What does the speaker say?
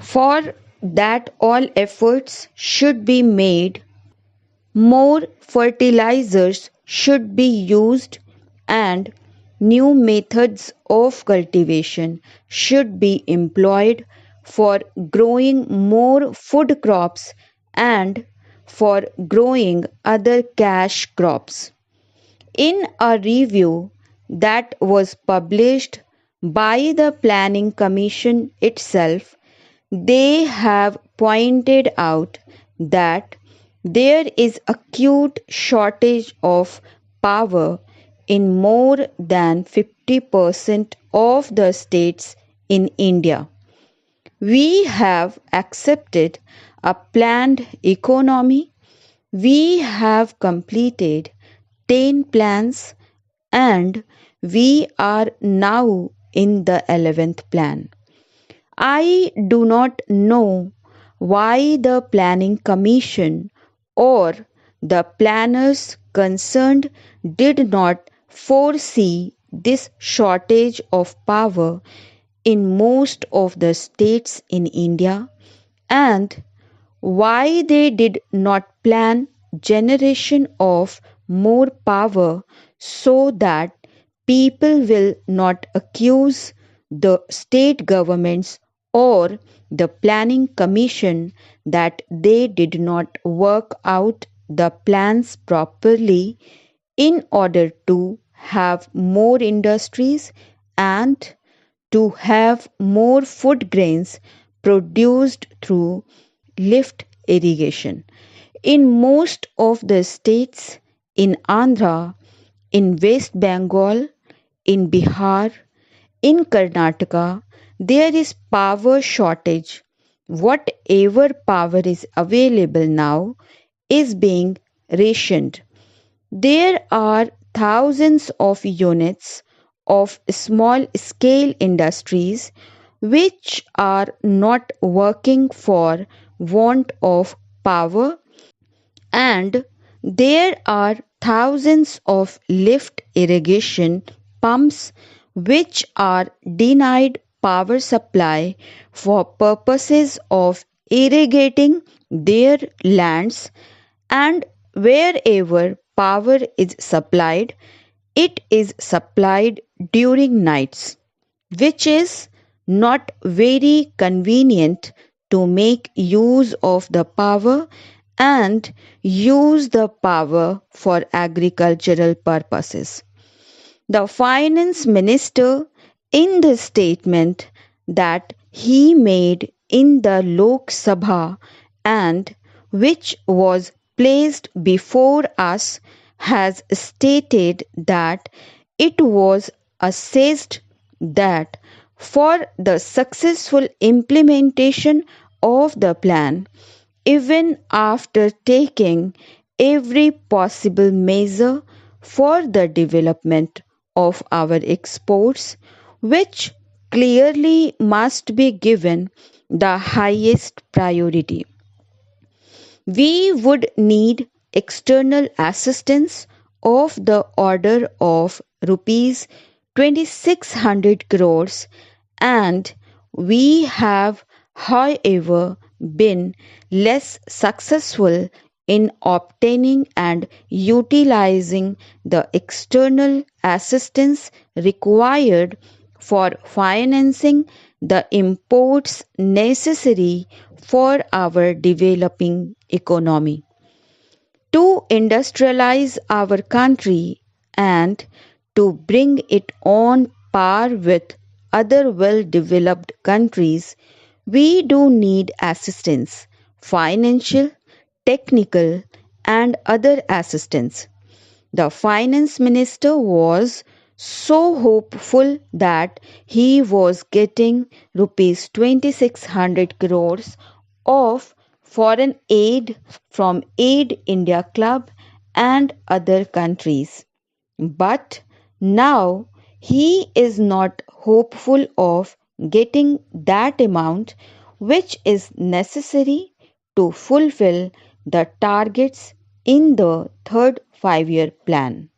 For that all efforts should be made, more fertilizers should be used, and new methods of cultivation should be employed for growing more food crops and for growing other cash crops. In a review that was published by the Planning Commission itself, they have pointed out that there is acute shortage of power in more than 50% of the states in India. We have accepted a planned economy. We have completed 10 plans and we are now in the 11th plan. I do not know why the Planning Commission or the planners concerned did not foresee this shortage of power in most of the states in India, and why they did not plan generation of more power so that people will not accuse the state governments or the planning commission that they did not work out the plans properly in order to have more industries and to have more food grains produced through lift irrigation. In most of the states, in Andhra, in West Bengal, in Bihar, in Karnataka, there is power shortage. Whatever power is available now is being rationed. There are thousands of units of small scale industries which are not working for want of power, and there are thousands of lift irrigation pumps which are denied power supply for purposes of irrigating their lands, and wherever power is supplied, it is supplied during nights, which is not very convenient to make use of the power and use the power for agricultural purposes. The finance minister, in the statement that he made in the Lok Sabha and which was placed before us, has stated that it was assessed that for the successful implementation of the plan, even after taking every possible measure for the development of our exports, which clearly must be given the highest priority. We would need external assistance of the order of rupees 2600 crores, and we have, however, been less successful in obtaining and utilizing the external assistance required for financing the imports necessary for our developing economy. To industrialize our country and to bring it on par with other well developed countries, we do need assistance, financial, technical, and other assistance. The finance minister was so hopeful that he was getting rupees 2600 crores of foreign aid from Aid India Club and other countries. But now he is not hopeful of getting that amount which is necessary to fulfill the targets in the third 5-year plan.